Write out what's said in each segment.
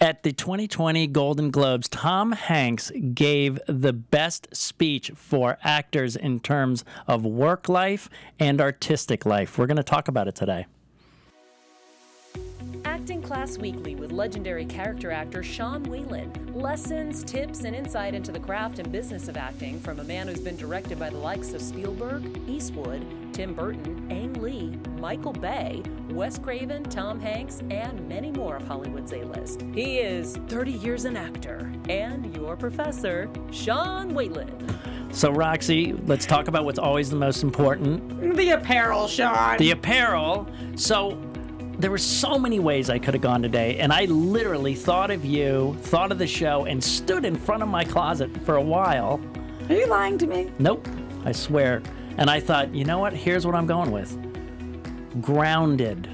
At the 2020 Golden Globes, Tom Hanks gave the best speech for actors in terms of work life and artistic life. We're going to talk about it today. Acting Class Weekly with legendary character actor Sean Whalen. Lessons, tips, and insight into the craft and business of acting from a man who's been directed by the likes of Spielberg, Eastwood, Tim Burton, Ang Lee, Michael Bay, Wes Craven, Tom Hanks, and many more of Hollywood's A-list. He is 30 years an actor and your professor, Sean Whalen. So, Roxy, let's talk about what's always the most important. The apparel, Sean. The apparel. So, there were so many ways I could have gone today, and I literally thought of you, thought of the show, and stood in front of my closet for a while. Are you lying to me? Nope, I swear. And I thought, you know what? Here's what I'm going with. Grounded.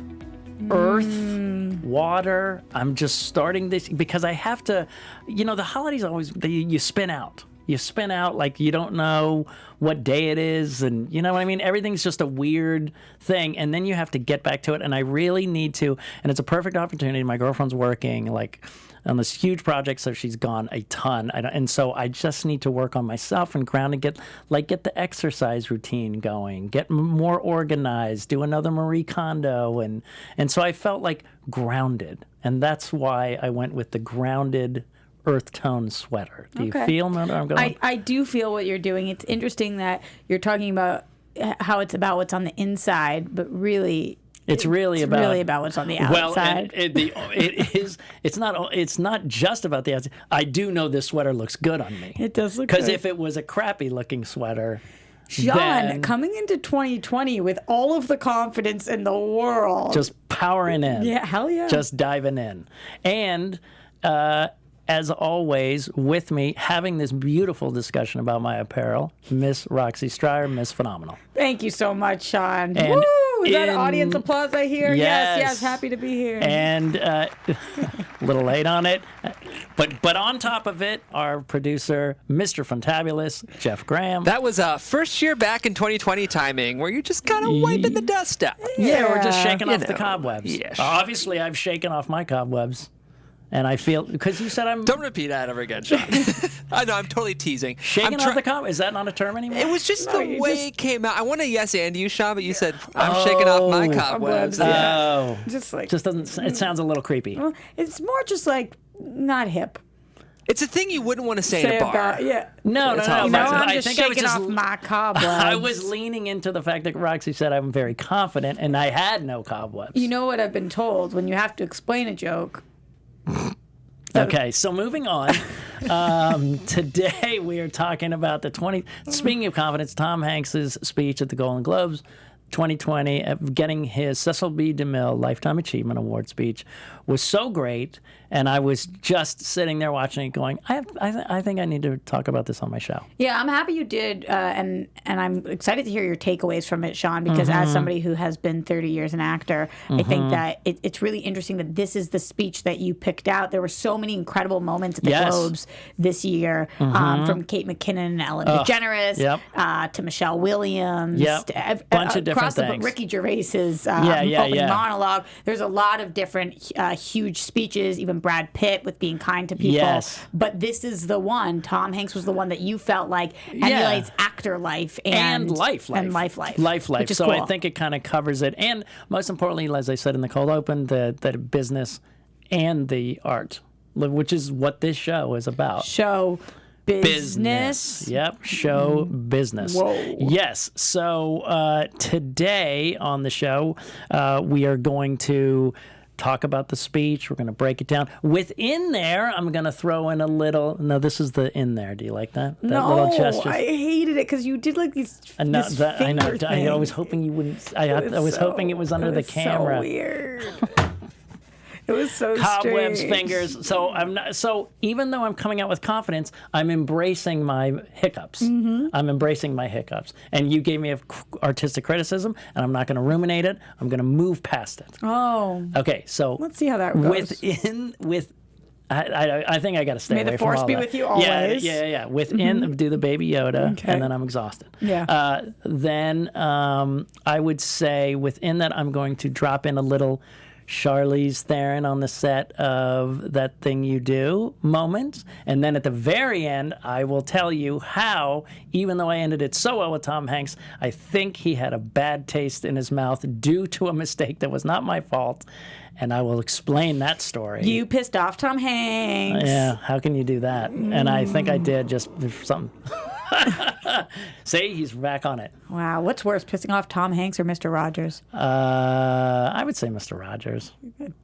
Earth, water. I'm just starting this because I have to, the holidays always, you spin out. You spin out like you don't know what day it is, and you know what I mean? Everything's just a weird thing, and then you have to get back to it, and I really need to, and it's a perfect opportunity. My girlfriend's working, like, on this huge project, so she's gone a ton, and so I just need to work on myself and ground and get the exercise routine going, get more organized, do another Marie Kondo, and so I felt like grounded, and that's why I went with the grounded earth tone sweater. Do you feel where I'm going? I do feel what you're doing. It's interesting that you're talking about how it's about what's on the inside, but really it's really about what's on the outside. Well, it's not just about the outside. I do know this sweater looks good on me. It does look good. Because if it was a crappy looking sweater, Sean, coming into 2020 with all of the confidence in the world. Just powering in. Yeah, hell yeah. Just diving in. And as always, with me, having this beautiful discussion about my apparel, Miss Roxy Striar, Miss Phenomenal. Thank you so much, Sean. And woo! Is that audience applause I hear? Yes, happy to be here. And a little late on it. But on top of it, our producer, Mr. Fantabulous, Jeff Graham. That was first year back in 2020 timing, where you're just kind of wiping the dust out. Yeah, we're just shaking off the cobwebs. Yeah. Obviously, I've shaken off my cobwebs. And I feel, because you said I'm... Don't repeat that ever again, Sean. I know, I'm totally teasing. Shaking off the cobwebs? Is that not a term anymore? It was just the way it came out. I want to yes and you, Sean, but you said, I'm shaking off my cobwebs. Oh. Just doesn't, it sounds a little creepy. Well, it's more just like, not hip. It's a thing you wouldn't want to say in a bar. No. I'm just shaking off my cobwebs. I was leaning into the fact that Roxy said I'm very confident, and I had no cobwebs. You know what I've been told? When you have to explain a joke... Okay, so moving on. Today we are talking about speaking of confidence, Tom Hanks' speech at the Golden Globes 2020, getting his Cecil B. DeMille Lifetime Achievement Award speech was so great, and I was just sitting there watching it going, I think I need to talk about this on my show. Yeah, I'm happy you did, and I'm excited to hear your takeaways from it, Sean, because as somebody who has been 30 years an actor, I think that it's really interesting that this is the speech that you picked out. There were so many incredible moments at the Globes this year, from Kate McKinnon and Ellen DeGeneres to Michelle Williams, bunch of different things. Ricky Gervais's opening monologue. There's a lot of different huge speeches, even Brad Pitt with being kind to people. Yes. But this is the one, Tom Hanks was the one that you felt like emulates actor life and life. So cool. I think it kind of covers it. And most importantly, as I said in the cold open, the business and the art, which is what this show is about. Show business. Yep, show business. Whoa. Yes. So today on the show, we are going to talk about the speech. We're going to break it down. Within there, I'm going to throw in a little... No, this is the in there. Do you like that? That little gesture? I hated it because you did like these I know. I was hoping you wouldn't... I was hoping it was under the camera. So weird. It was so cobwebs, strange. fingers. So I'm not. So even though I'm coming out with confidence, I'm embracing my hiccups. I'm embracing my hiccups. And you gave me a artistic criticism, and I'm not going to ruminate it. I'm going to move past it. Oh. Okay. So let's see how that goes. I think I got to stay away from all that. May the force be with you always. Yeah. Within, do the Baby Yoda, and then I'm exhausted. Yeah. Then I would say within that, I'm going to drop in a little Charlize Theron on the set of That Thing You Do moment. And then at the very end, I will tell you how, even though I ended it so well with Tom Hanks, I think he had a bad taste in his mouth due to a mistake that was not my fault. And I will explain that story. You pissed off Tom Hanks. Yeah, how can you do that? And I think I did just for something. See, he's back on it. Wow, what's worse, pissing off Tom Hanks or Mr. Rogers? I would say Mr. Rogers.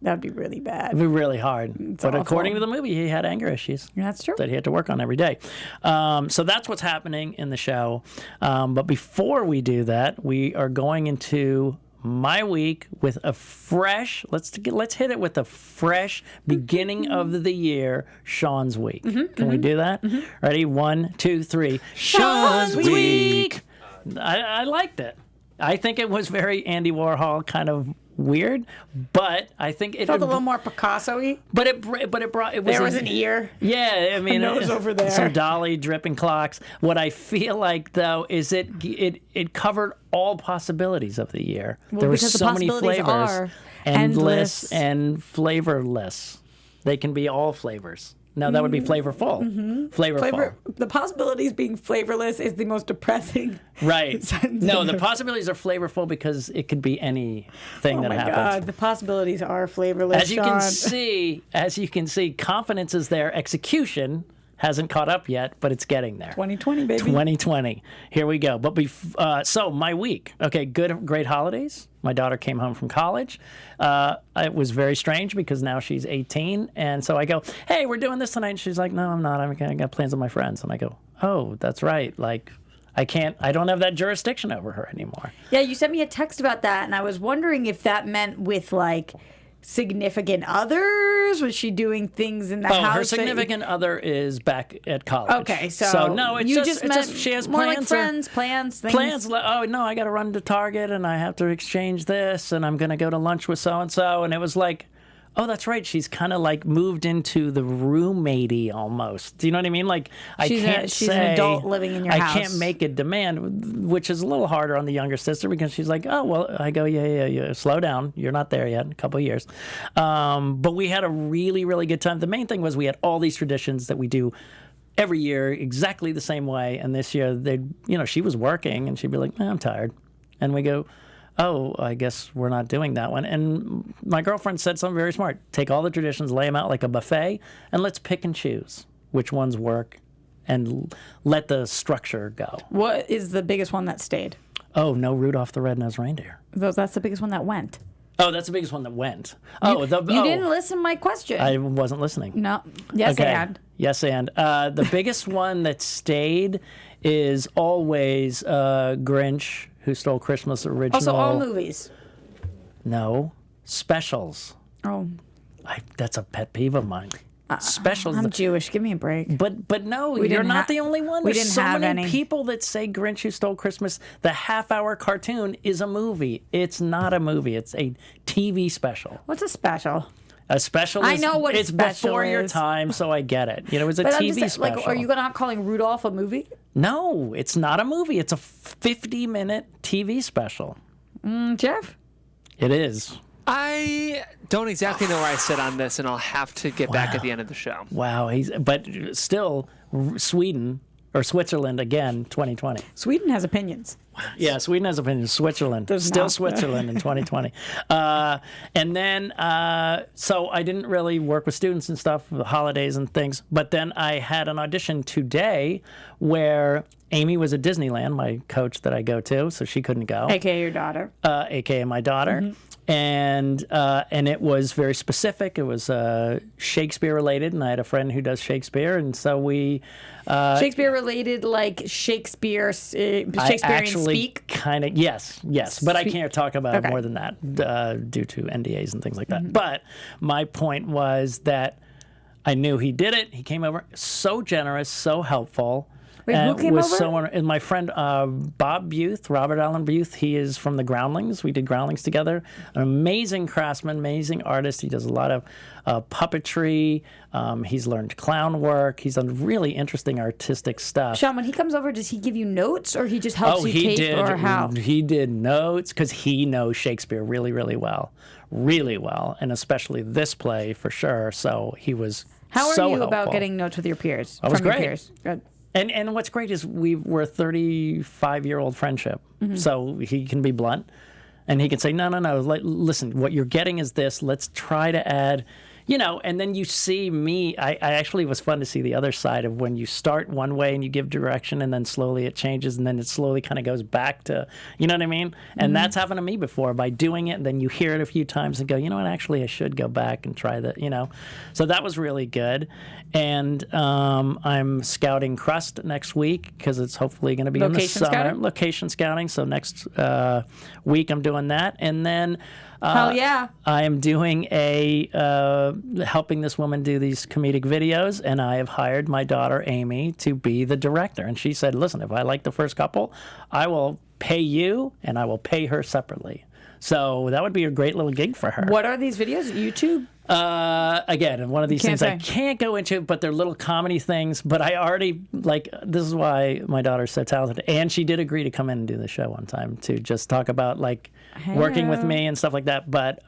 That'd be really bad. It'd be really hard. But awful. according to the movie, he had anger issues. That's true. That he had to work on every day. So that's what's happening in the show. But before we do that, we are going into my week with a fresh, let's hit it with a fresh beginning of the year, Sean's week. Can we do that? Ready? 1, 2, 3. Sean's week. I liked it. I think it was very Andy Warhol kind of weird, but I think it Felt a little more Picasso-y. But it brought it was There was an ear. Yeah, I mean, A nose over there. Some dolly dripping clocks. What I feel like though is it covered all possibilities of the year. Well, there were because the so many possibilities flavors, are endless endless. and flavorless. They can be all flavors. No, that would be flavorful. Flavorful. The possibilities being flavorless is the most depressing. Right. sentence No, the ever. possibilities are flavorful because it could be anything Oh that my happens. God, the possibilities are flavorless. As you can see, confidence is there. Execution hasn't caught up yet, but it's getting there. 2020, baby. 2020. Here we go. But so my week. Okay, great holidays. My daughter came home from college. It was very strange because now she's 18, and so I go, "Hey, we're doing this tonight." And she's like, "No, I'm not. I got plans with my friends." And I go, "Oh, that's right. Like, I don't have that jurisdiction over her anymore." Yeah, you sent me a text about that, and I was wondering if that meant with like significant others. Was she doing things in the house? Her significant other is back at college. Okay, so no, it's you just meant she has more plans. like friends, plans, things. Plans. Oh no, I got to run to Target and I have to exchange this, and I'm going to go to lunch with so and so, and it was like, oh, that's right. She's kind of like moved into the roommatey almost. Do you know what I mean? Like She's an adult living in your house. I can't make a demand, which is a little harder on the younger sister because she's like, oh well. I go, yeah. Slow down. You're not there yet. A couple of years. But we had a really, really good time. The main thing was we had all these traditions that we do every year exactly the same way. And this year, she was working and she'd be like, I'm tired. And we go, oh, I guess we're not doing that one. And my girlfriend said something very smart. Take all the traditions, lay them out like a buffet, and let's pick and choose which ones work and let the structure go. What is the biggest one that stayed? Oh, no Rudolph the Red-Nosed Reindeer. That's the biggest one that went. Oh, that's the biggest one that went. You didn't listen to my question. I wasn't listening. No. Yes, Okay. and. Yes, and. The biggest one that stayed is always Grinch, Who Stole Christmas original. Also, all movies. No. Specials. Oh. That's a pet peeve of mine. Specials. I'm Jewish. Give me a break. But no, We you're didn't not the only one. we There's didn't so have many any. people that say Grinch Who Stole Christmas, the half-hour cartoon, is a movie. It's not a movie. It's a TV special. What's a special? A special I is, know what a it's special before your is. time, so I get it. You know, it's a But I'm TV just saying, special. like, are you not calling Rudolph a movie? No, it's not a movie. It's a 50-minute TV special. Jeff? It is. I don't exactly know where I sit on this, and I'll have to get back at the end of the show. Wow. But still, Sweden or Switzerland again, 2020. Sweden has opinions. Yeah, Sweden has opinions. Switzerland. Does Still not. Switzerland in 2020. And then, so I didn't really work with students and stuff, the holidays and things. But then I had an audition today where Amy was at Disneyland, my coach that I go to, so she couldn't go. AKA your daughter. AKA my daughter. And it was very specific. It was Shakespeare related, and I had a friend who does Shakespeare, and so we Shakespeare related, like Shakespearean speak. Kind of, yes, but I can't talk about it Okay. more than that due to NDAs and things like that. But my point was that I knew he did it. He came over, so generous, so helpful. Wait, who and came was over? And my friend Bob Buth, Robert Allen Buth, he is from the Groundlings. We did Groundlings together. An amazing craftsman, amazing artist. He does a lot of puppetry. He's learned clown work. He's done really interesting artistic stuff. Sean, when he comes over, does he give you notes or he just helps you tape or how? He did notes because he knows Shakespeare really, really well. really well, and especially this play for sure. So he was How are so you helpful. about getting notes with your peers? I was from your great. peers? Good. And what's great is we're a 35-year-old friendship. So he can be blunt, and he can say, no, listen, what you're getting is this. Let's try to add, and then you see me. I actually was fun to see the other side of when you start one way and you give direction, and then slowly it changes, and then it slowly kind of goes back to, you know what I mean? And that's happened to me before by doing it, and then you hear it a few times and go, you know what, actually I should go back and try that, So that was really good. And I'm scouting Crust next week because it's hopefully going to be in the summer. Scouting? Location scouting. So next week I'm doing that. And then Hell yeah. I am doing helping this woman do these comedic videos, and I have hired my daughter Amy to be the director. And she said, listen, if I like the first couple, I will pay you and I will pay her separately. So that would be a great little gig for her. What are these videos? YouTube? Again, one of these things I can't go into, but they're little comedy things. But I already, this is why my daughter's so talented. And she did agree to come in and do the show one time to just talk about, working with me and stuff like that. But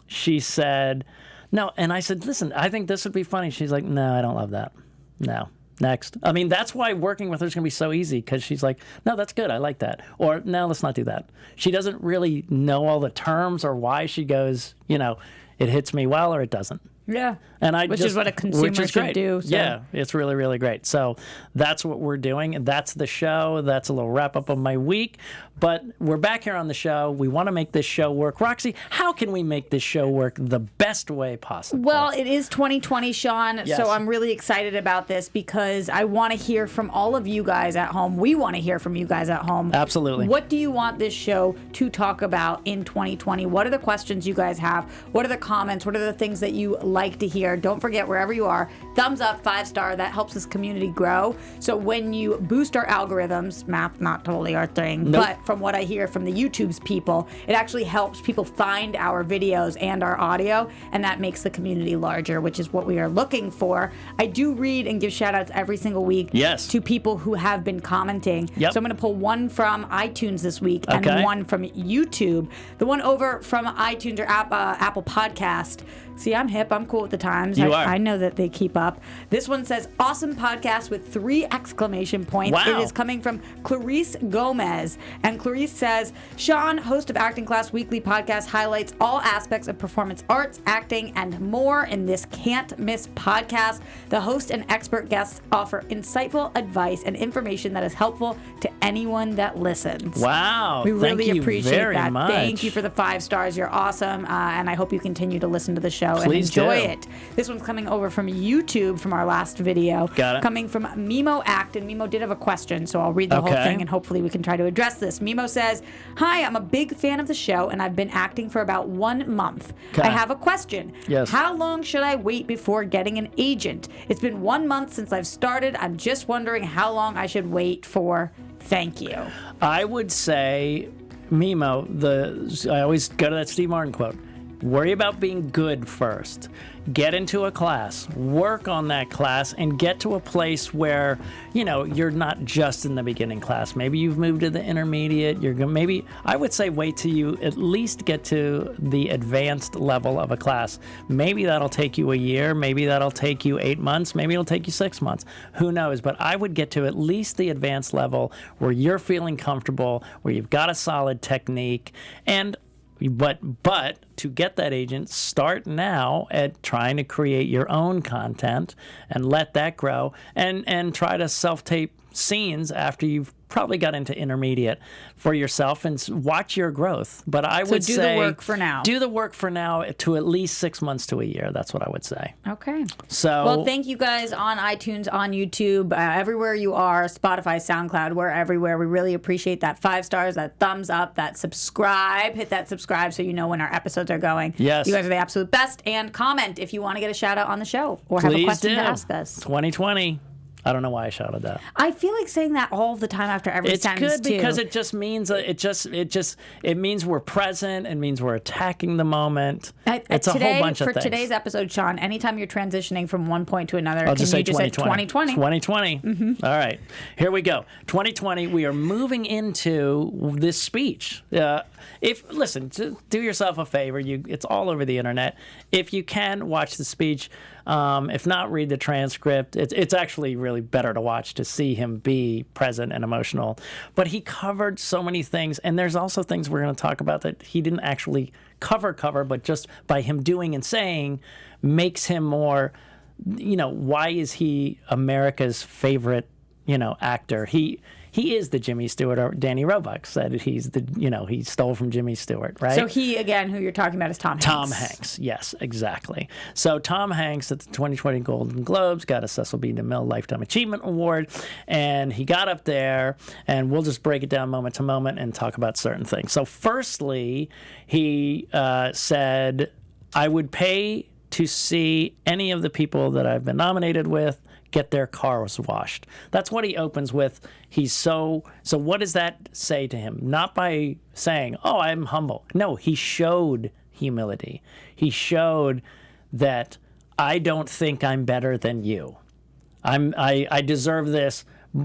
she said, no. And I said, listen, I think this would be funny. She's like, no, I don't love that. No. Next. I mean, that's why working with her is going to be so easy, because she's like, no, that's good. I like that. Or, no, let's not do that. She doesn't really know all the terms or why she goes, it hits me well or it doesn't. Yeah. And which is what a consumer should do. So. Yeah, it's really, really great. So that's what we're doing. That's the show. That's a little wrap up of my week. But we're back here on the show. We want to make this show work. Roxy, how can we make this show work the best way possible? Well, it is 2020, Sean, Yes. so I'm really excited about this because I want to hear from all of you guys at home. We want to hear from you guys at home. Absolutely. What do you want this show to talk about in 2020? What are the questions you guys have? What are the comments? What are the things that you like to hear? Don't forget, wherever you are, thumbs up, 5-star. That helps this community grow. So when you boost our algorithms, math not totally our thing, Nope. but from what I hear from the YouTube's people, it actually helps people find our videos and our audio, and that makes the community larger, which is what we are looking for. I do read and give shout outs every single week Yes. to people who have been commenting. Yep. So I'm going to pull one from iTunes this week and Okay. one from YouTube. The one over from iTunes or Apple Podcast. See, I'm hip. I'm cool with the times. You are. I know that they keep up. This one says, awesome podcast with 3 exclamation points. Wow. It is coming from Clarice Gomez. And Clarice says, Sean, host of Acting Class Weekly podcast, highlights all aspects of performance arts, acting, and more in this can't miss podcast. The host and expert guests offer insightful advice and information that is helpful to anyone that listens. Wow. We really Thank you appreciate very that. much. Thank you for the 5 stars. You're awesome. And I hope you continue to listen to the show Please and enjoy do. it. This one's coming over from YouTube from our last video. Got it. Coming from Mimo Act. And Mimo did have a question, so I'll read the whole Okay. thing and hopefully we can try to address this. Mimo says, hi, I'm a big fan of the show and I've been acting for about 1 month. Okay. I have a question. Yes. How long should I wait before getting an agent? It's been 1 month since I've started. I'm just wondering how long I should wait for. Thank you. I would say, Mimo, I always go to that Steve Martin quote. Worry about being good first. Get into a class, work on that class, and get to a place where, you're not just in the beginning class. Maybe you've moved to the intermediate. Maybe I would say wait till you at least get to the advanced level of a class. Maybe that'll take you a year. Maybe that'll take you 8 months. Maybe it'll take you 6 months. Who knows? But I would get to at least the advanced level where you're feeling comfortable, where you've got a solid technique, But to get that agent, start now at trying to create your own content and let that grow, and try to self-tape scenes after you've probably got into intermediate for yourself and watch your growth. But I would say do the work for now. Do the work for now to at least 6 months to a year. That's what I would say. Okay. So, well, thank you guys on iTunes, on YouTube, everywhere you are, Spotify, SoundCloud, we're everywhere. We really appreciate that 5 stars, that thumbs up, that subscribe. Hit that subscribe so you know when our episodes are going. Yes. You guys are the absolute best. And comment if you want to get a shout out on the show or have a please question do. to ask us. 2020. I don't know why I shouted that. I feel like saying that all the time after every It's sentence good because it just means it means we're present. It means we're attacking the moment. It's a whole bunch of things. For today's episode, Sean, anytime you're transitioning from one point to another, I'll just say 2020? 2020. Mm-hmm. All right, here we go. 2020. We are moving into this speech. Listen, do yourself a favor. It's all over the internet. If you can, watch the speech. If not, read the transcript. It's actually really better to watch to see him be present and emotional. But he covered so many things, and there's also things we're going to talk about that he didn't actually cover, but just by him doing and saying makes him more, why is he America's favorite, actor? He is the Jimmy Stewart, or Danny Roebuck said he stole from Jimmy Stewart, right? So he, again, who you're talking about is Tom Hanks. Tom Hanks, yes, exactly. So Tom Hanks at the 2020 Golden Globes got a Cecil B. DeMille Lifetime Achievement Award, and he got up there, and we'll just break it down moment to moment and talk about certain things. So firstly, he said, I would pay to see any of the people that I've been nominated with get their cars washed. That's what he opens with. So what does that say to him? Not by saying, oh, I'm humble. No, he showed humility. He showed that I don't think I'm better than you. I deserve this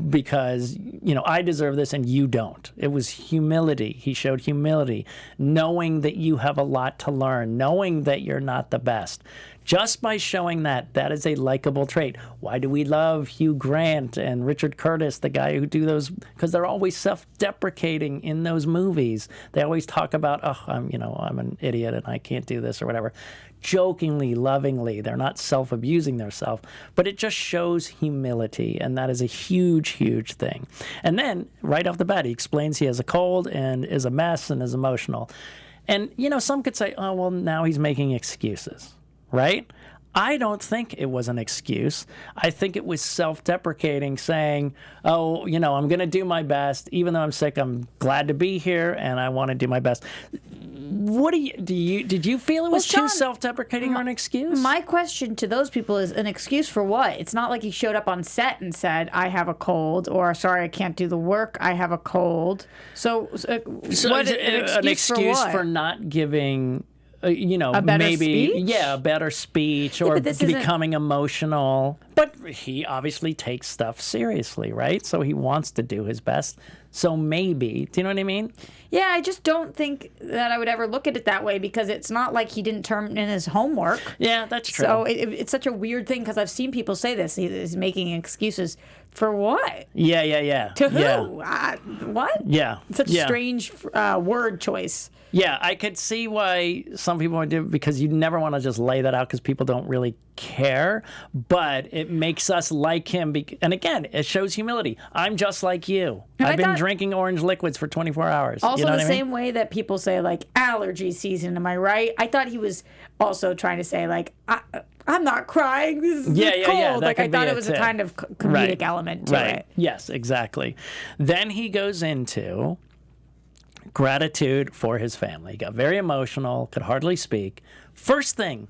because, I deserve this and you don't. It was humility. He showed humility, knowing that you have a lot to learn, knowing that you're not the best. Just by showing that is a likable trait. Why do we love Hugh Grant and Richard Curtis, the guy who do those? Because they're always self-deprecating in those movies. They always talk about, I'm an idiot and I can't do this or whatever. Jokingly, lovingly, they're not self-abusing themselves, but it just shows humility, and that is a huge, huge thing. And then, right off the bat, he explains he has a cold and is a mess and is emotional. And, some could say, oh, well, now he's making excuses. Right? I don't think it was an excuse. I think it was self-deprecating, saying, oh, I'm going to do my best. Even though I'm sick, I'm glad to be here, and I want to do my best. What did you feel it was too self-deprecating or an excuse? My question to those people is, an excuse for what? It's not like he showed up on set and said, I have a cold, or sorry, I can't do the work, I have a cold. So what, an excuse for not giving... a better maybe speech? A better speech, or becoming emotional. But he obviously takes stuff seriously, right? So he wants to do his best. So maybe, do you know what I mean? Yeah, I just don't think that I would ever look at it that way, because it's not like he didn't turn in his homework. Yeah, that's true. So it's such a weird thing, because I've seen people say this. He's making excuses for what? Yeah. To who? Yeah. What? Yeah. Such a strange word choice. Yeah, I could see why some people would do it, because you never want to just lay that out because people don't really care. But it makes us like him. And again, it shows humility. I'm just like you. I've been drinking orange liquids for 24 hours. Also, the same way that people say, like, allergy season, am I right? I thought he was also trying to say, like, I'm not crying. This is cold. Yeah. Like, I thought it was a kind of comedic element to it. Yes, exactly. Then he goes into gratitude for his family. He got very emotional, could hardly speak. First thing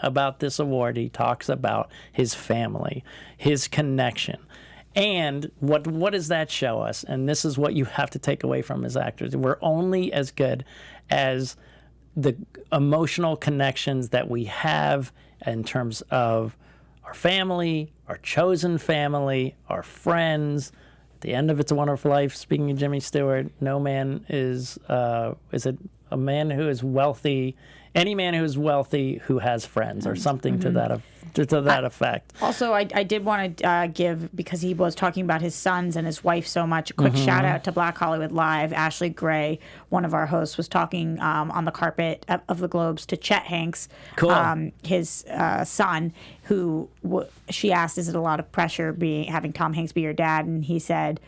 about this award, he talks about his family, his connection. And what does that show us? And this is what you have to take away from as actors. We're only as good as the emotional connections that we have in terms of our family, our chosen family, our friends. At the end of It's a Wonderful Life, speaking of Jimmy Stewart, no man is it a man who is wealthy, any man who is wealthy who has friends, or something to that effect. Also, I did want to give, because he was talking about his sons and his wife so much, a quick shout out to Black Hollywood Live. Ashley Gray, one of our hosts, was talking on the carpet of the Globes to Chet Hanks, his son, who she asked, is it a lot of pressure having Tom Hanks be your dad? And he said,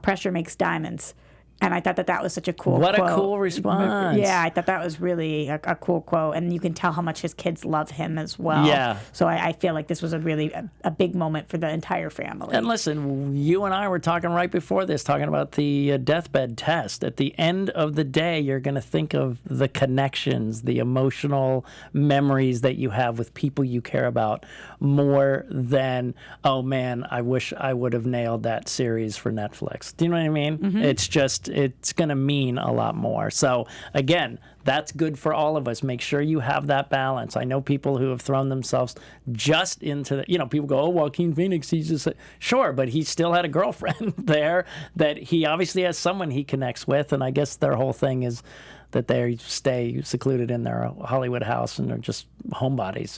pressure makes diamonds. And I thought that was such a cool What quote. a cool response. Yeah, I thought that was really a cool quote. And you can tell how much his kids love him as well. Yeah. So I feel like this was a really a big moment for the entire family. And listen, you and I were talking right before this, talking about the deathbed test. At the end of the day, you're going to think of the connections, the emotional memories that you have with people you care about more than, oh man, I wish I would have nailed that series for Netflix. Do you know what I mean? Mm-hmm. It's going to mean a lot more. So again, that's good for all of us. Make sure you have that balance. I know people who have thrown themselves just into the, people go, oh, Joaquin Phoenix, he's just, sure, but he still had a girlfriend there that he obviously has someone he connects with. And I guess their whole thing is that they stay secluded in their Hollywood house and they're just homebodies,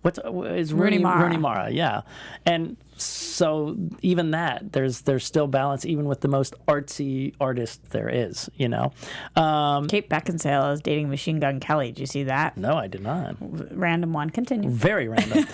is Rooney Mara, yeah. And so even that, there's still balance, even with the most artsy artist there is, Kate Beckinsale is dating Machine Gun Kelly. Did you see that? No, I did not. Random one. Continue. Very random.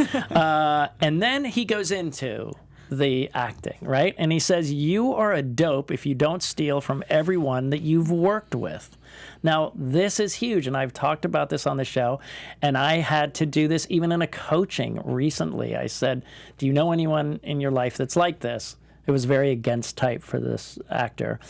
And then he goes into the acting, right? And he says, you are a dope if you don't steal from everyone that you've worked with. Now, this is huge, and I've talked about this on the show, and I had to do this even in a coaching recently. I said, do you know anyone in your life that's like this? It was very against type for this actor.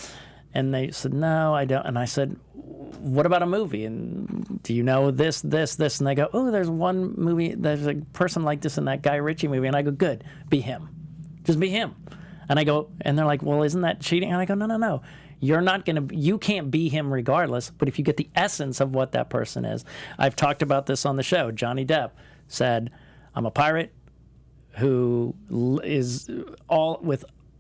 And they said, no, I don't. And I said, what about a movie? And do you know this? And they go, oh, there's one movie, there's a person like this in that Guy Ritchie movie. And I go, good, be him. Just be him. And I go, and they're like, well, isn't that cheating? And I go, no. You can't be him regardless, but if you get the essence of what that person is. I've talked about this on the show. Johnny Depp said, I'm a pirate who is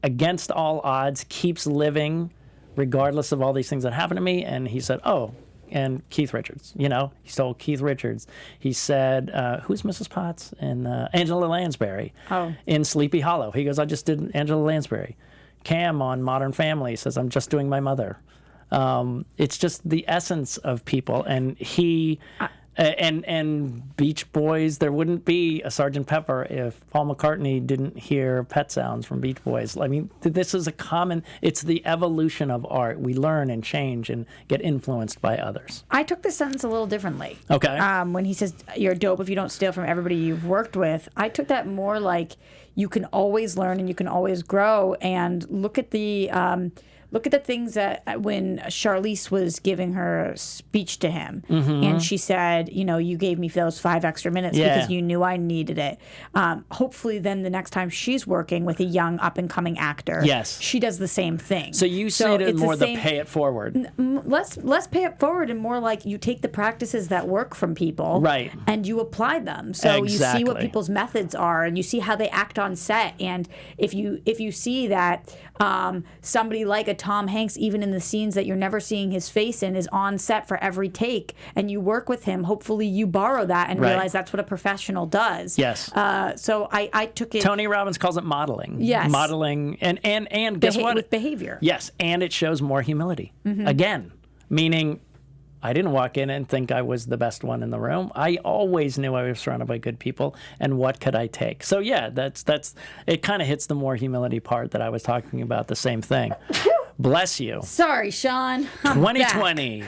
against all odds, keeps living regardless of all these things that happen to me. And he said, oh, and Keith Richards, he stole Keith Richards. He said, who's Mrs. Potts? And Angela Lansbury in Sleepy Hollow. He goes, I just did Angela Lansbury. Cam on Modern Family says, I'm just doing my mother. It's just the essence of people. And and Beach Boys, there wouldn't be a Sgt. Pepper if Paul McCartney didn't hear Pet Sounds from Beach Boys. I mean, this is it's the evolution of art. We learn and change and get influenced by others. I took this sentence a little differently. Okay. When he says, you're dope if you don't steal from everybody you've worked with, I took that more like you can always learn and you can always grow, and look at the things that when Charlize was giving her speech to him, and she said, you gave me those 5 extra minutes because you knew I needed it. Hopefully then the next time she's working with a young up-and-coming actor, she does the same thing. So you said it more the pay it forward. Less pay it forward and more like you take the practices that work from people and you apply them. So you see what people's methods are and you see how they act on set. And if you see that somebody like a Tom Hanks, even in the scenes that you're never seeing his face in, is on set for every take, and you work with him, hopefully you borrow that and realize that's what a professional does. Yes. So I took it. Tony Robbins calls it modeling. Yes. Modeling and guess what? With behavior. Yes, and it shows more humility. Again, meaning I didn't walk in and think I was the best one in the room. I always knew I was surrounded by good people, and what could I take? So yeah, that's it. Kind of hits the more humility part that I was talking about. The same thing. Bless you. Sorry, Sean. 2020.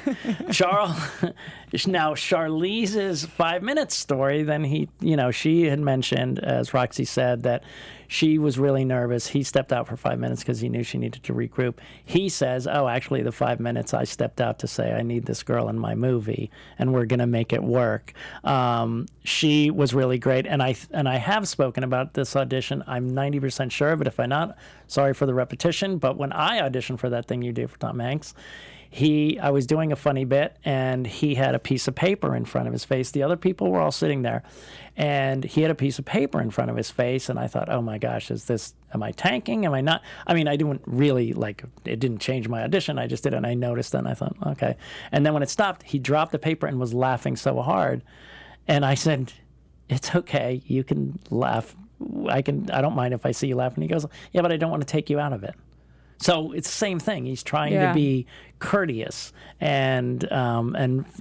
Now, Charlize's 5 minute story, then she had mentioned, as Roxy said, that she was really nervous. He stepped out for 5 minutes because he knew she needed to regroup. He says, oh, actually, the 5 minutes I stepped out to say, I need this girl in my movie, and we're going to make it work. She was really great, and I have spoken about this audition. I'm 90% sure of it. If I'm not, sorry for the repetition, but when I auditioned for that thing you did for Tom Hanks, I was doing a funny bit, and he had a piece of paper in front of his face. The other people were all sitting there, and he had a piece of paper in front of his face, and I thought, oh my gosh, am I tanking? Am I not? I mean, I didn't really, it didn't change my audition. I just did it, and I noticed it, and I thought, okay. And then when it stopped, he dropped the paper and was laughing so hard, and I said, it's okay, you can laugh. I don't mind if I see you laughing. He goes, yeah, but I don't want to take you out of it. So it's the same thing. He's trying to be courteous and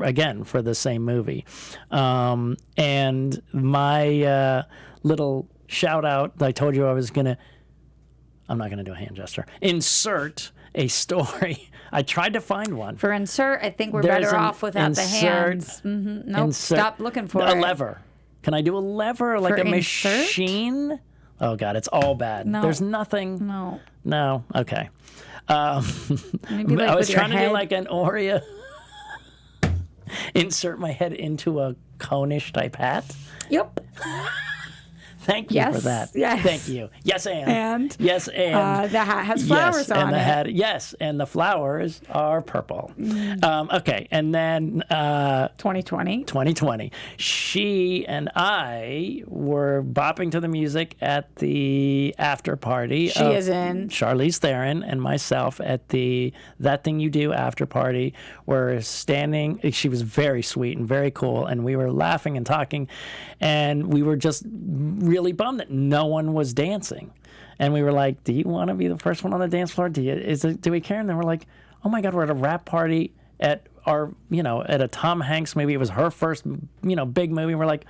again, for the same movie. And my little shout out, I told you I'm not going to do a hand gesture, insert a story. I tried to find one. For insert, I think we're There's better an off without the hands. Nope, stop looking for a it. lever. Can I do a lever like For a insert? machine? Oh God, it's all bad. No. There's nothing. No. No. Okay. Maybe like I was with your trying to head. do like an Oreo. Insert my head into a cone-ish type hat. Yep. Thank you Yes, for that. yes. Thank you. Yes, and. And? Yes, and. The hat has flowers yes, on and the it. hat. Yes, and the flowers are purple. Okay, and then 2020. 2020. She and I were bopping to the music at the after party. She is in. Charlize Theron and myself at the That Thing You Do after party. We're standing. She was very sweet and very cool, and we were laughing and talking, and we were just really bummed that no one was dancing. And we were like, do you want to be the first one on the dance floor? Do we care? And then we're like, oh my God, we're at a rap party at our, at a Tom Hanks movie. It was her first, big movie. We're like,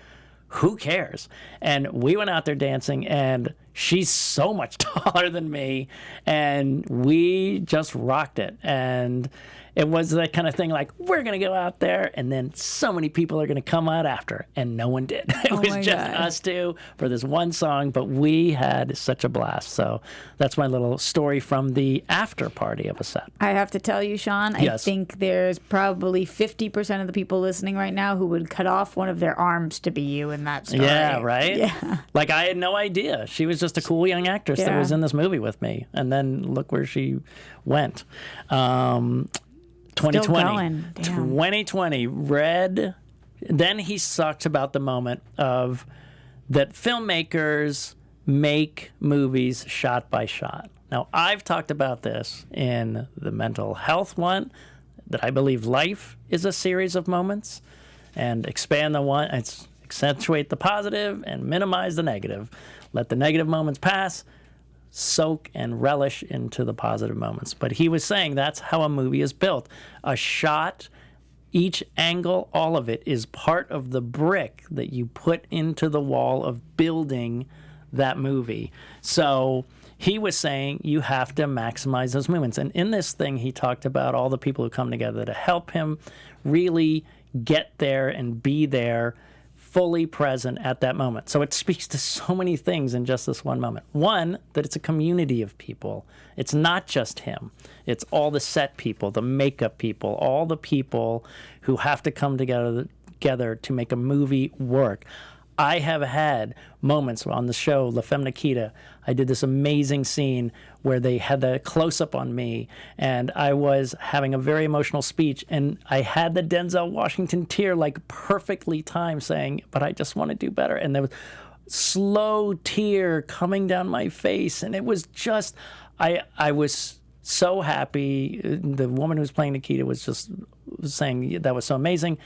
who cares? And we went out there dancing, and she's so much taller than me, and we just rocked it. And it was that kind of thing like, we're going to go out there, and then so many people are going to come out after, and no one did. It was my just God. us two for this one song, but we had such a blast. So that's my little story from the after party of a set. I have to tell you, Sean, I Yes. think there's probably 50% of the people listening right now who would cut off one of their arms to be you in that story. Yeah, right? Yeah. Like, I had no idea. She was just a cool young actress that Yeah. was in this movie with me. And then look where she went. 2020. going. Damn. 2020. Red. Then he talks about the moment of that filmmakers make movies shot by shot. Now, I've talked about this in the mental health one, that I believe life is a series of moments, and expand the one, accentuate the positive and minimize the negative. Let the negative moments pass, soak and relish into the positive moments. But he was saying that's how a movie is built. A shot, each angle, all of it is part of the brick that you put into the wall of building that movie. So he was saying you have to maximize those moments. And in this thing, he talked about all the people who come together to help him really get there and be there, fully present at that moment. So it speaks to so many things in just this one moment. One, that it's a community of people. It's not just him. It's all the set people, the makeup people, all the people who have to come together to make a movie work. I have had moments on the show, La Femme Nikita. I did this amazing scene where they had the close-up on me, and I was having a very emotional speech, and I had the Denzel Washington tear like perfectly timed saying, but I just want to do better. And there was slow tear coming down my face, and it was just, I was so happy. The woman who was playing Nikita was saying that was so amazing.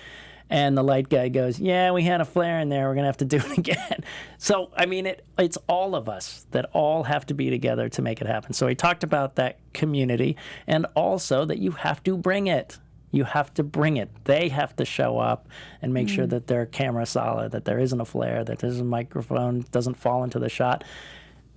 And the light guy goes, yeah, we had a flare in there. We're going to have to do it again. So, I mean, it's all of us that all have to be together to make it happen. So he talked about that community, and also that you have to bring it. You have to bring it. They have to show up and make sure that their camera's solid, that there isn't a flare, that there's a microphone, doesn't fall into the shot.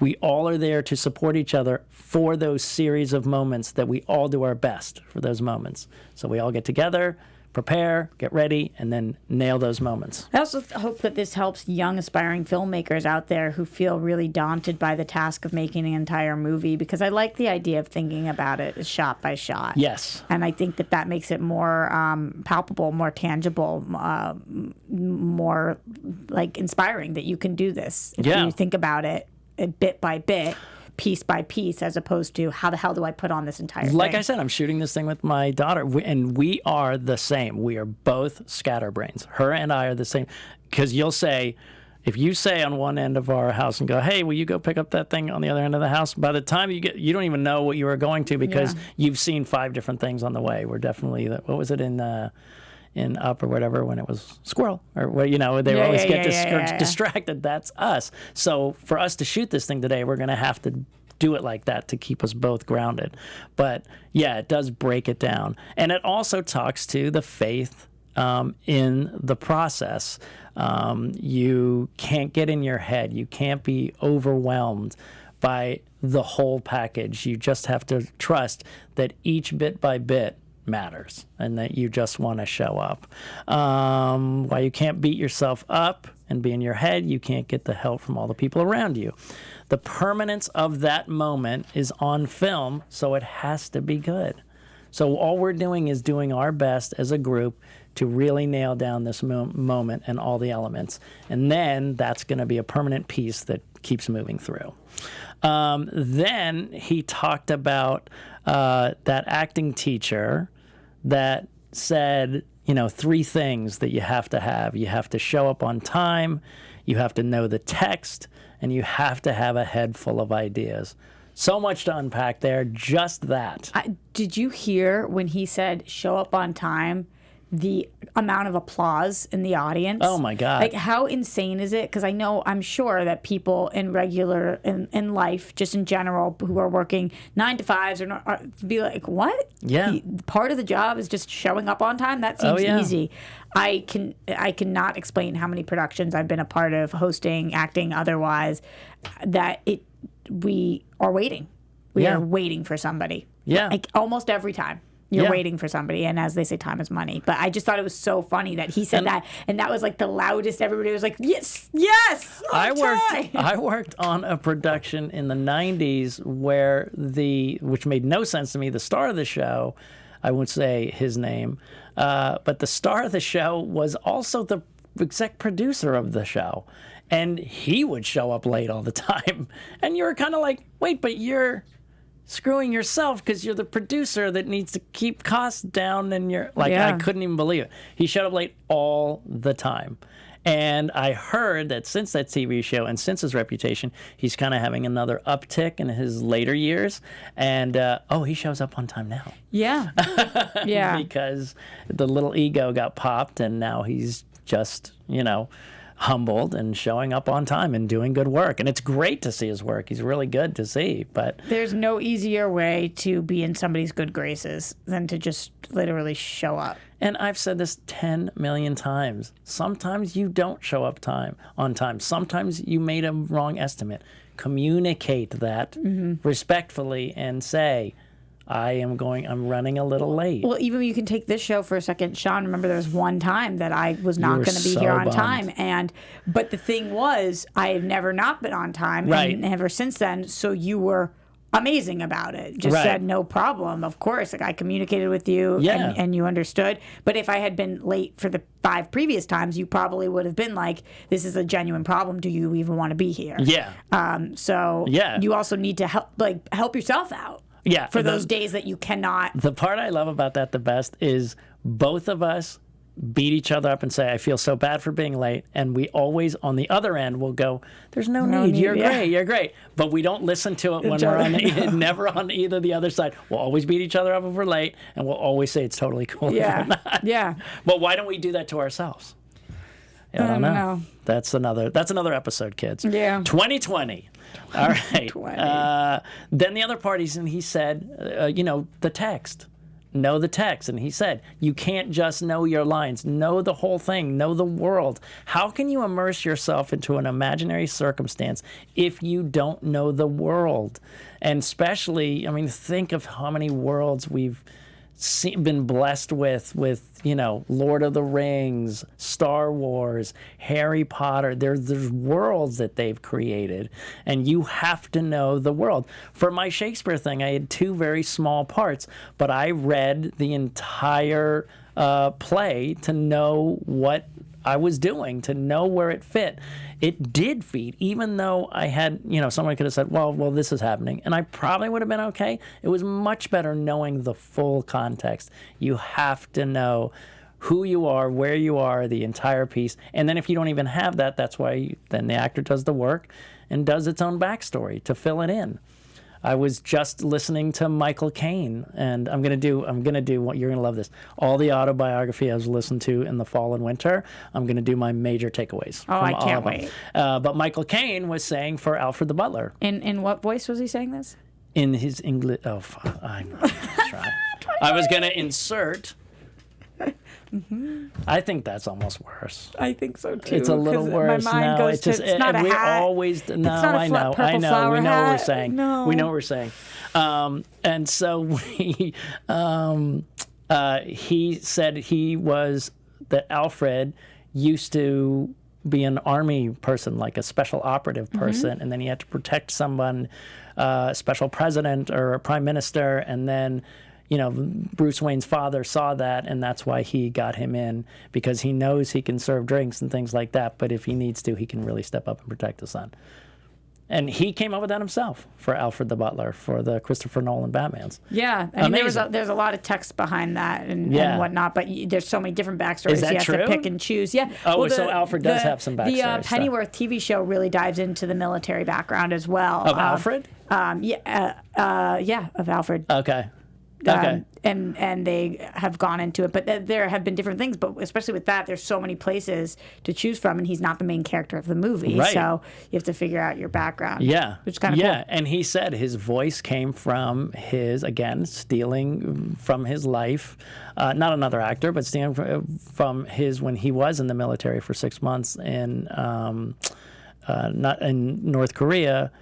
We all are there to support each other for those series of moments that we all do our best for those moments. So we all get together, prepare, get ready, and then nail those moments. I also hope that this helps young aspiring filmmakers out there who feel really daunted by the task of making an entire movie, because I like the idea of thinking about it as shot by shot. Yes. And I think that makes it more palpable, more tangible, more like inspiring that you can do this if you think about it bit by bit, piece by piece, as opposed to how the hell do I put on this entire thing? Like I said, I'm shooting this thing with my daughter, and we are the same. We are both scatterbrains. Her and I are the same. Because you'll say, if you say on one end of our house and go, hey, will you go pick up that thing on the other end of the house? By the time you don't even know what you were going to, because you've seen 5 different things on the way. We're definitely, what was it in Up or whatever, when it was squirrel, or what, they always get distracted. That's us. So for us to shoot this thing today, we're going to have to do it like that to keep us both grounded. But yeah, it does break it down. And it also talks to the faith in the process. You can't get in your head. You can't be overwhelmed by the whole package. You just have to trust that each bit by bit matters and that you just want to show up. While you can't beat yourself up and be in your head, you can't get the help from all the people around you. The permanence of that moment is on film, so it has to be good. So all we're doing is doing our best as a group to really nail down this moment and all the elements. And then that's going to be a permanent piece that keeps moving through. Then he talked about that acting teacher that said, 3 things that you have to have. You have to show up on time, you have to know the text, and you have to have a head full of ideas. So much to unpack there, just that. Did you hear when he said show up on time, the amount of applause in the audience? Oh my God. Like, how insane is it? Because I'm sure that people in life, just in general, who are working 9 to 5s are be like, what? Yeah. Part of the job is just showing up on time? That seems easy. I cannot explain how many productions I've been a part of, hosting, acting, otherwise, that we are waiting. We are waiting for somebody. Yeah. Like almost every time. You're waiting for somebody, and as they say, time is money. But I just thought it was so funny that he said that, and that was like the loudest. Everybody was like, yes, yes. I worked on a production in the 90s where which made no sense to me, the star of the show, I won't say his name, but the star of the show was also the exec producer of the show. And he would show up late all the time. And you were kind of like, wait, but you're screwing yourself because you're the producer that needs to keep costs down, and you're like, I couldn't even believe it. He showed up late all the time. And I heard that since that TV show and since his reputation, he's kind of having another uptick in his later years. And, he shows up on time now. Yeah. Yeah. Because the little ego got popped, and now he's just, humbled and showing up on time and doing good work. And it's great to see his work. He's really good to see. But there's no easier way to be in somebody's good graces than to just literally show up. And I've said this 10 million times. Sometimes you don't show up on time. Sometimes you made a wrong estimate. Communicate that respectfully and say, I'm running a little late. Well, even you can take this show for a second. Sean, remember there was one time that I was not going to be here on time. But the thing was, I have never not been on time. Right. And ever since then, so you were amazing about it. Just said, no problem. Of course, I communicated with you and you understood. But if I had been late for the 5 previous times, you probably would have been like, this is a genuine problem. Do you even want to be here? Yeah. So you also need to help yourself out. Yeah. For those days that you cannot. The part I love about that the best is both of us beat each other up and say, I feel so bad for being late. And we always, on the other end, will go, there's no need. You're great. But we don't listen to it when we're never on either the other side. We'll always beat each other up if we're late, and we'll always say it's totally cool if we're not. Yeah. But why don't we do that to ourselves? I don't know. That's another episode, kids. Yeah. 2020. All right. Then the other parties, and he said, the text. Know the text. And he said, you can't just know your lines. Know the whole thing. Know the world. How can you immerse yourself into an imaginary circumstance if you don't know the world? And especially, think of how many worlds we've been blessed with Lord of the Rings, Star Wars, Harry Potter. There's worlds that they've created, and you have to know the world. For my Shakespeare thing, I had 2 very small parts, but I read the entire play to know what I was doing, to know where it fit. It did fit, even though I had, someone could have said, well, this is happening, and I probably would have been okay. It was much better knowing the full context. You have to know who you are, where you are, the entire piece. And then if you don't even have that, that's why then the actor does the work and does its own backstory to fill it in. I was just listening to Michael Caine, and I'm gonna do what you're gonna love this. All the autobiography I was listened to in the fall and winter. I'm gonna do my major takeaways. Oh, I can't wait. But Michael Caine was saying for Alfred the Butler. In what voice was he saying this? In his English. Oh, fuck. I'm not gonna try. I was gonna insert I think that's almost worse. I think so too. It's a little 'cause worse. My mind goes to, it's not a we hat. always no. not a I flat know. purple I know. flower We know what we're hat. saying. No. We know what we're saying. And so he said that Alfred used to be an army person, like a special operative person, and then he had to protect someone, special president or a prime minister, and then, Bruce Wayne's father saw that, and that's why he got him in, because he knows he can serve drinks and things like that, but if he needs to, he can really step up and protect the son. And he came up with that himself for Alfred the Butler, for the Christopher Nolan Batmans. Yeah, I mean, Amazing. there's a lot of text behind that and whatnot, but there's so many different backstories. Is that he has true? to pick and choose. Yeah. Oh, so Alfred does have some backstory. The Pennyworth TV show really dives into the military background as well. Of Alfred? Yeah, of Alfred. Okay. Okay. And they have gone into it, but there have been different things. But especially with that, there's so many places to choose from, and he's not the main character of the movie, Right. so you have to figure out your background. Yeah. which is kind of cool. And he said his voice came from stealing from his life. Not another actor, but stealing from his, when he was in the military for 6 months not in North Korea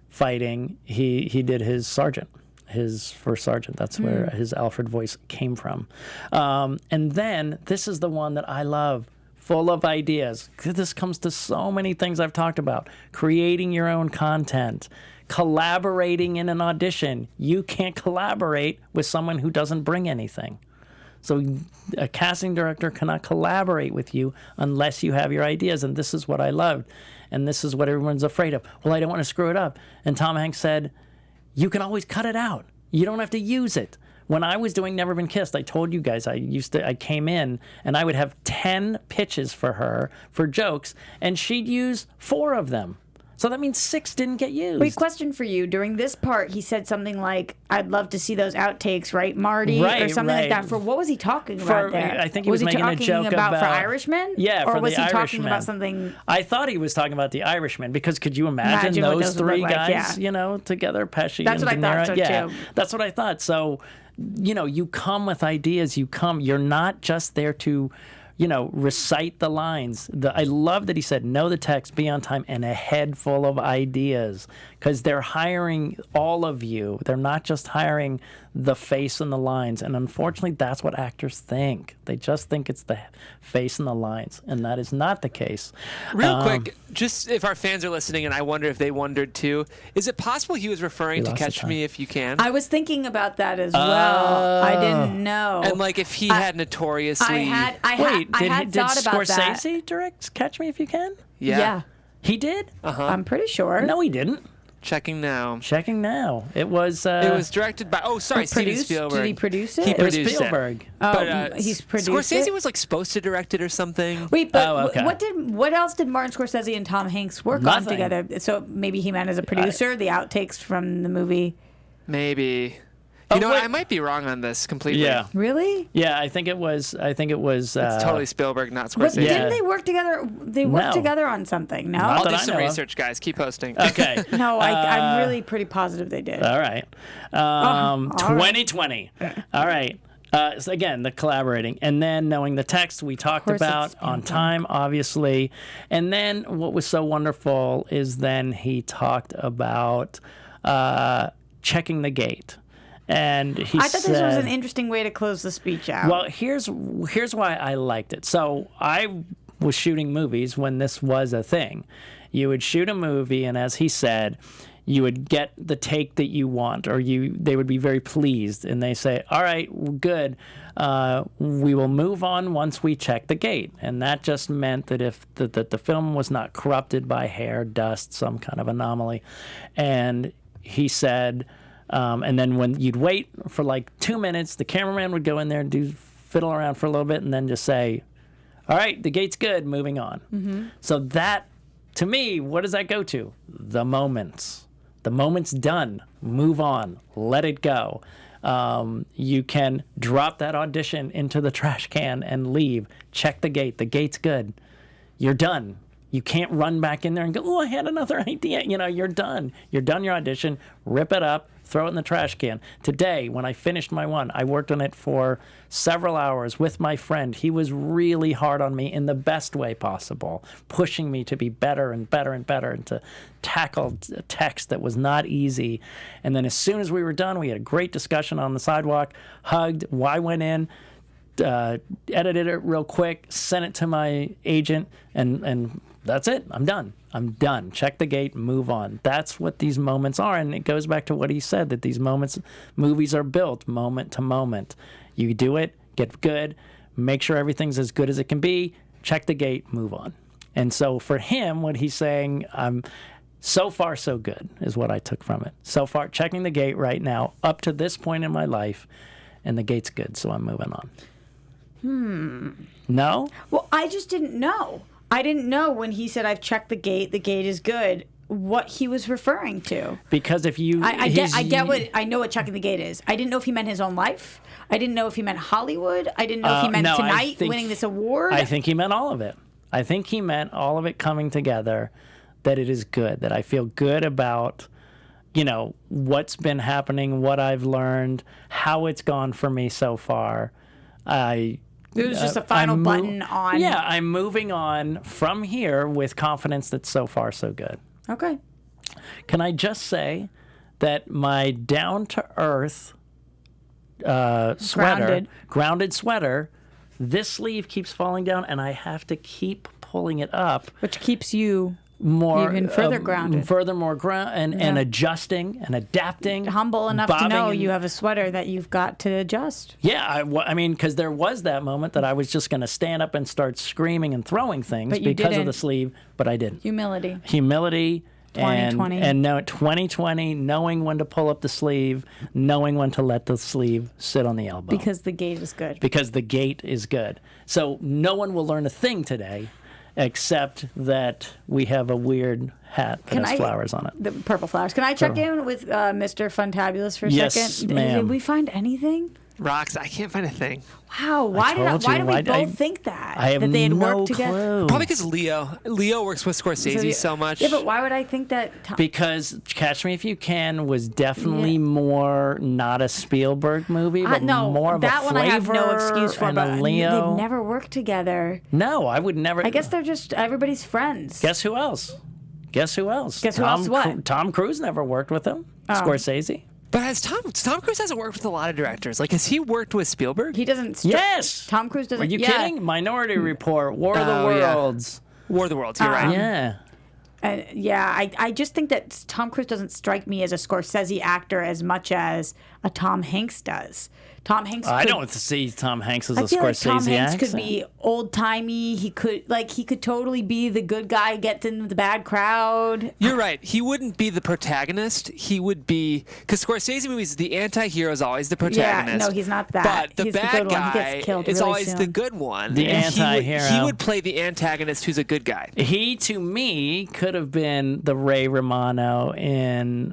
fighting. He did his sergeant. His first sergeant. That's where his Alfred voice came from. And then this is the one that I love, full of ideas. This comes to so many things I've talked about. Creating your own content, collaborating in an audition. You can't collaborate with someone who doesn't bring anything. So a casting director cannot collaborate with you unless you have your ideas. And this is what I loved. And this is what everyone's afraid of. Well, I don't want to screw it up. And Tom Hanks said, you can always cut it out. You don't have to use it. When I was doing Never Been Kissed, I told you guys I came in and I would have 10 pitches for her for jokes, and she'd use 4 of them. So that means 6 didn't get used. Wait, question for you. During this part, he said something like, I'd love to see those outtakes, right, Marty? Right, or something like right. that. For what was he talking about there? I think he was making a joke about for Irishmen? Yeah, or for was the he talking Irishman. about something? I thought he was talking about the Irishman, because could you imagine what those those would 3 look like, guys, together, Pesci That's and what De I Niro? thought so, Yeah, too. that's what I thought. So, you come with ideas. You're not just there to, recite the lines. I love that he said, know the text, be on time, and a head full of ideas, because they're hiring all of you. They're not just hiring the face and the lines. And unfortunately, that's what actors think. They just think it's the face and the lines, and that is not the case. Real quick, just if our fans are listening, and I wonder if they wondered too, is it possible he was referring to lost Catch the time. Me If You Can? I was thinking about that as well. I didn't know. And like if he had notoriously... I Wait, had did thought about that. Scorsese direct Catch Me If You Can? Yeah. He did? I'm pretty sure. No, he didn't. Checking now. Checking now. It was. It was directed by... Oh, sorry, Steven Produced? Spielberg. Did he produce it? He It was produced Spielberg. it. Oh, But he's produced Scorsese it? was like supposed to direct it or something. Wait, but Oh, okay. what else did Martin Scorsese and Tom Hanks work on Nothing. together? So maybe he meant as a producer, the outtakes from the movie. Maybe. Oh, You know, wait. I might be wrong on this completely. Yeah. Really? Yeah, I think it was. It's totally Spielberg, not Scorsese. Yeah. Didn't they work together? They worked No. together on something, no? Not I'll that do I some know of. research, guys. Keep posting. Okay. No, I'm really pretty positive they did. All right. all right. 2020. All right. So again, the collaborating, and then knowing the text we talked course about it's on Spielberg. time, obviously. And then what was so wonderful is then he talked about checking the gate. And he I thought this was said- an interesting way to close the speech out. Well, here's why I liked it. So I was shooting movies when this was a thing. You would shoot a movie, and as he said, you would get the take that you want, or they would be very pleased, and they say, "All right, good. We will move on once we check the gate." And that just meant that if the film was not corrupted by hair, dust, some kind of anomaly, and he said. And then when you'd wait for like 2 minutes, the cameraman would go in there and fiddle around for a little bit and then just say, all right, the gate's good, moving on. Mm-hmm. So that, to me, what does that go to? The moments. The moment's done. Move on. Let it go. You can drop that audition into the trash can and leave. Check the gate. The gate's good. You're done. You can't run back in there and go, oh, I had another idea. You're done. You're done your audition. Rip it up. throw it in the trash can. Today, when I finished my one, I worked on it for several hours with my friend. He was really hard on me in the best way possible, pushing me to be better and better and better and to tackle a text that was not easy. And then as soon as we were done, we had a great discussion on the sidewalk, hugged. I went in, edited it real quick, sent it to my agent, and that's it. I'm done. Check the gate, move on. That's what these moments are. And it goes back to what he said, that these movies are built moment to moment. You do it, get good, make sure everything's as good as it can be, check the gate, move on. And so for him, what he's saying, so far so good is what I took from it. So far, checking the gate right now, up to this point in my life, and the gate's good, so I'm moving on. No? Well, I just didn't know. I didn't know when he said, I've checked the gate is good, what he was referring to. Because if you... I know what checking the gate is. I didn't know if he meant his own life. I didn't know if he meant Hollywood. I didn't know if he meant tonight winning this award. I think he meant all of it. I think he meant all of it coming together, that it is good, that I feel good about, what's been happening, what I've learned, how it's gone for me so far. It was just a final button on. Yeah, I'm moving on from here with confidence that so far so good. Okay. Can I just say that my down-to-earth grounded sweater, this sleeve keeps falling down, and I have to keep pulling it up. Which keeps you more even further grounded. And adjusting and adapting. Humble enough to know you have a sweater that you've got to adjust. Yeah, I mean, because there was that moment that I was just going to stand up and start screaming and throwing things because of the sleeve, but I didn't. Humility. 2020. And no, 2020, knowing when to pull up the sleeve, knowing when to let the sleeve sit on the elbow. Because the gate is good. Because the gate is good. So no one will learn a thing today, except that we have a weird hat that has flowers on it. The purple flowers. Can I check in with Mr. Funtabulous for a second? Yes, ma'am. Did we find anything? Rox, I can't find a thing. Wow, why did we both think that? I have that they had no worked together? clue. Probably because Leo works with Scorsese so much. Yeah, but why would I think that? Because Catch Me If You Can was definitely more not a Spielberg movie, but more of that a one flavor I have no excuse for. and But a Leo. they've never worked together. No, I would never. I guess they're just everybody's friends. Guess who else? Guess who else? What? Tom Cruise never worked with him. Scorsese. But has Tom Cruise hasn't worked with a lot of directors. Like, has he worked with Spielberg? He doesn't. Yes. Tom Cruise doesn't. Are you kidding? Minority Report, War of the Worlds. Yeah. War of the Worlds. You're right. Yeah. I just think that Tom Cruise doesn't strike me as a Scorsese actor as much as a Tom Hanks does. Tom Hanks. I don't see Tom Hanks as a Scorsese Scorsese Tom Hanks actor. could be old timey. He could totally be the good guy, get in the bad crowd. You're right. He wouldn't be the protagonist. He would be, because Scorsese movies, the anti-hero is always the protagonist. Yeah, no, he's not that. But he's the bad good guy one. He gets killed is really always soon. the good one. The And anti-hero. He would play the antagonist who's a good guy. He, to me, could have been the Ray Romano in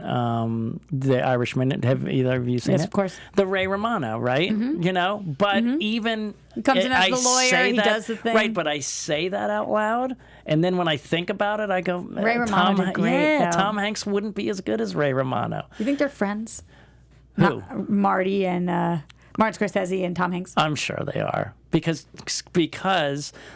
The Irishman. Have either of you seen it? Yes, of course. The Ray Romano, right? Mm-hmm. But even... He comes in as the lawyer, he does the thing. Right, but I say that out loud, and then when I think about it, I go... Ray Romano did great, though. Tom Hanks wouldn't be as good as Ray Romano. You think they're friends? Who? Marty and... Martin Scorsese and Tom Hanks? I'm sure they are. Because,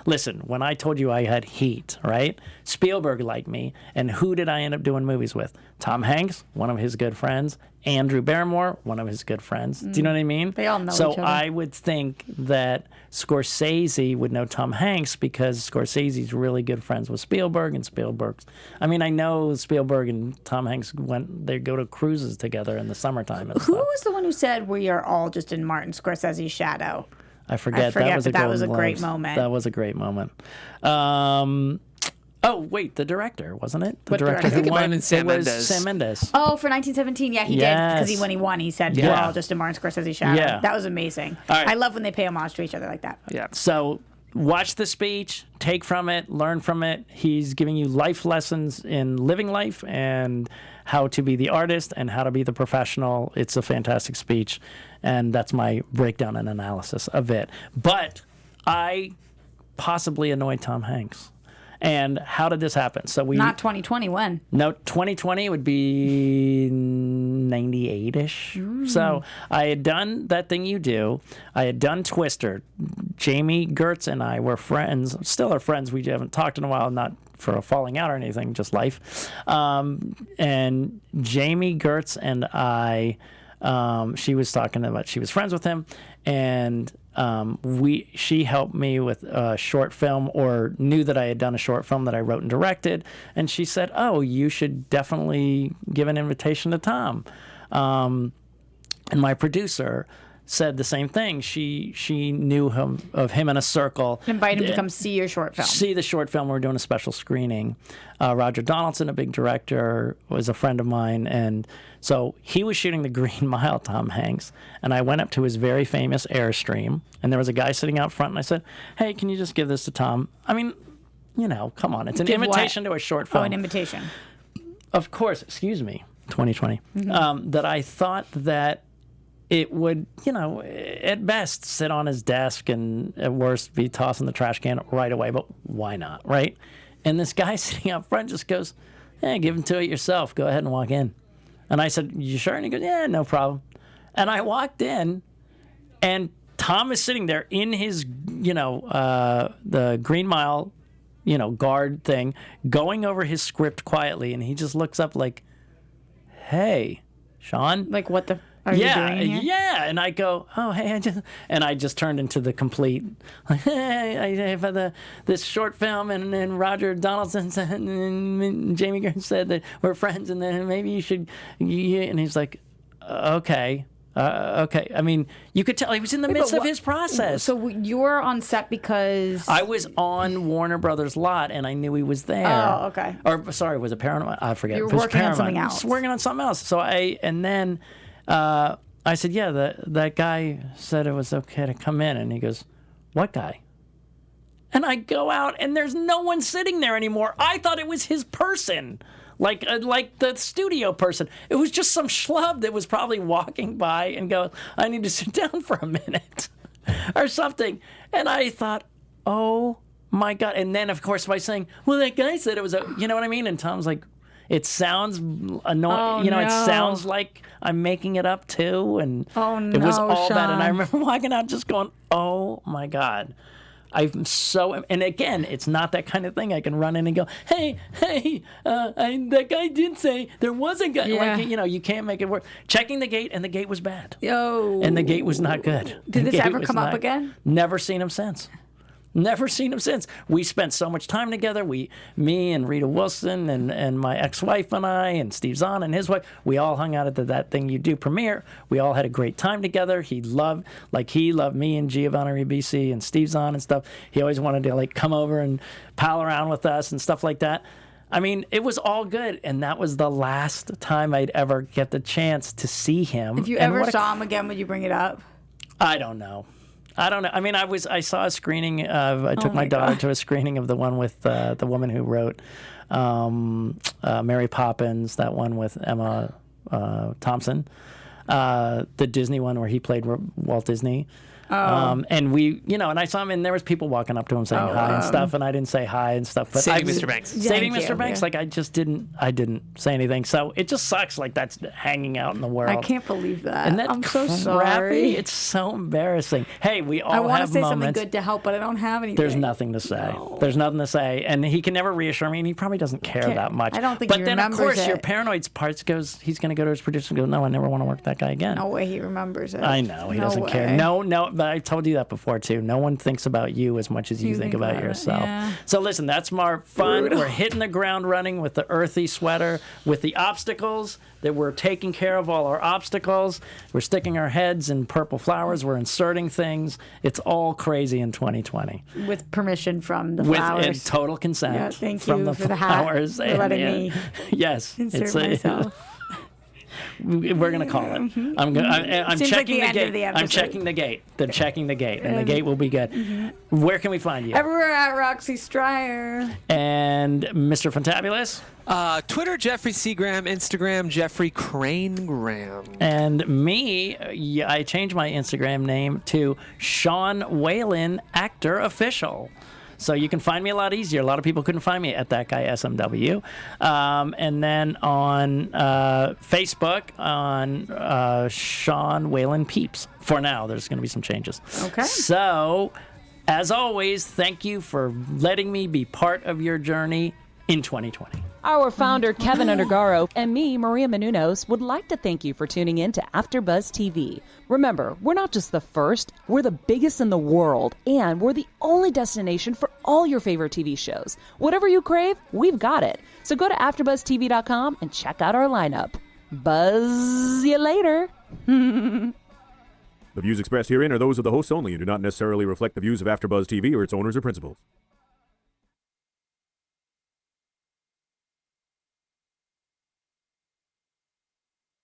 listen, when I told you I had heat, right? Spielberg liked me, and who did I end up doing movies with? Tom Hanks, one of his good friends. Andrew Barrymore, one of his good friends. Do you know what I mean? They all know each So other. I would think that Scorsese would know Tom Hanks because Scorsese's really good friends with Spielberg, and Spielberg's... I mean, I know Spielberg and Tom Hanks they go to cruises together in the summertime and Who stuff. was the one who said we are all just in Martin Scorsese's shadow? I forget. That was a great moment. That was a great moment. Oh, wait, the director, wasn't it? The What director? I think it might won, have been Sam it was Mendes. Sam Mendes. Oh, for 1917, yeah, he did. Because when he won, he said, we're all just in Martin Scorsese's shadow. Yeah. That was amazing. All right. I love when they pay homage to each other like that. Yeah. So watch the speech, take from it, learn from it. He's giving you life lessons in living life and how to be the artist and how to be the professional. It's a fantastic speech, and that's my breakdown and analysis of it. But I possibly annoyed Tom Hanks. And how did this happen? So Not 2020, when? No, 2020 would be 98-ish. So I had done That Thing You Do. I had done Twister. Jamie Gertz and I were friends, still are friends. We haven't talked in a while, not for a falling out or anything, just life. And Jamie Gertz and I, she was talking about, she was friends with him, and she helped me with a short film, or knew that I had done a short film that I wrote and directed, and she said, "Oh, you should definitely give an invitation to Tom." And my producer said the same thing. She knew of him in a circle. Invite him to come see your short film. See the short film. We're doing a special screening. Roger Donaldson, a big director, was a friend of mine, and so he was shooting The Green Mile, Tom Hanks, and I went up to his very famous Airstream, and there was a guy sitting out front, and I said, "Hey, can you just give this to Tom?" I mean, come on, it's an invitation to a short film. Oh, an invitation. Of course, excuse me, 2020. That I thought that it would, at best sit on his desk and at worst be tossed in the trash can right away, but why not, right? And this guy sitting out front just goes, "Hey, give him to it yourself. Go ahead and walk in." And I said, "You sure?" And he goes, "Yeah, no problem." And I walked in, and Tom is sitting there in his, the Green Mile, guard thing, going over his script quietly, and he just looks up like, "Hey, Sean." Like, what the are you doing here? Yeah. And I go, "Oh, hey," I just turned into the complete, like, "Hey, I have this short film, and Roger Donaldson said, and Jamie Gertz said that we're friends, and then maybe you should," and he's like, "Okay. Okay." I mean, you could tell he was in the midst of his process. So you were on set because I was on Warner Brothers lot, and I knew he was there. Oh, okay. Or sorry, was it Paramount? I forget. You were It was working on Paramount. something else. I was working on something else. So then I said, "Yeah, that guy said it was okay to come in," and he goes, "What guy?" And I go out, and there's no one sitting there anymore. I thought it was his person. Like the studio person. It was just some schlub that was probably walking by and go, "I need to sit down for a minute," or something. And I thought, "Oh my God." And then, of course, by saying, "Well, that guy said it was you know what I mean?" And Tom's like, "It sounds annoying. Oh, It no. sounds like I'm making it up too." And Oh, it was no, all bad. And I Sean. remember walking out just going, "Oh my God." I'm so, and again, it's not that kind of thing. I can run in and go, "Hey, that guy did say there was a guy." Yeah. Like, you can't make it work. Checking the gate, and the gate was bad. Yo. And the gate was not good. Did The this gate ever was come up not- again? Never seen him since. Never seen him since. We spent so much time together. Me and Rita Wilson and my ex-wife and I and Steve Zahn and his wife, we all hung out at That Thing You Do premiere. We all had a great time together. He loved me and Giovanni Ribisi and Steve Zahn and stuff. He always wanted to come over and pal around with us and stuff like that. I mean, it was all good, and that was the last time I'd ever get the chance to see him. If you And ever what a- saw him again, would you bring it up? I don't know. I mean, I saw a screening of, I took my daughter to a screening of the one with the woman who wrote Mary Poppins, that one with Emma Thompson, the Disney one where he played Walt Disney. And we, and I saw him, and there was people walking up to him saying hi and stuff, and I didn't say hi and stuff. But Saving Mr. Banks. Saving Thank Mr. you. Banks, Yeah. I didn't say anything. So it just sucks, that's hanging out in the world. I can't believe that. And that's I'm so crappy. sorry. It's so embarrassing. Hey, we all I want to have say something moments. good to help, but I don't have anything. There's nothing to say. No. There's nothing to say, and he can never reassure me, and he probably doesn't care that much. I don't think But he then, of remembers course, your it. paranoid parts goes. He's going to go to his producer and go, "No, I never want to work with that guy again." No way he remembers it. I know he No doesn't care. way. No. But I told you that before too. No one thinks about you as much as you think about about it, yourself. yeah. So listen, that's more fun. Brutal. We're hitting the ground running with the earthy sweater, with the obstacles. That we're taking care of all our obstacles. We're sticking our heads in purple flowers. We're inserting things. It's all crazy in 2020. With permission from the With flowers. total consent Yeah, thank from you the for the hat, flowers. for letting me Yes, insert myself. We're gonna call it. I'm Seems like checking the the end gate. of the I'm episode. checking the gate. They're checking the gate, and the gate will be good. Where can we find you? Everywhere at Roxy Striar. And Mr. Fantabulous. Twitter, Jeffrey Seagram. Instagram, Jeffrey Cranegram. And me, I changed my Instagram name to Sean Whalen Actor Official. So you can find me a lot easier. A lot of people couldn't find me at That Guy SMW. And then on Facebook, on Sean Whalen Peeps. For now, there's going to be some changes. Okay. So, as always, thank you for letting me be part of your journey in 2020. Our founder, Keven Undergaro, and me, Maria Menounos, would like to thank you for tuning in to AfterBuzz TV. Remember, we're not just the first, we're the biggest in the world, and we're the only destination for all your favorite TV shows. Whatever you crave, we've got it. So go to AfterBuzzTV.com and check out our lineup. Buzz you later. The views expressed herein are those of the hosts only and do not necessarily reflect the views of AfterBuzz TV or its owners or principals.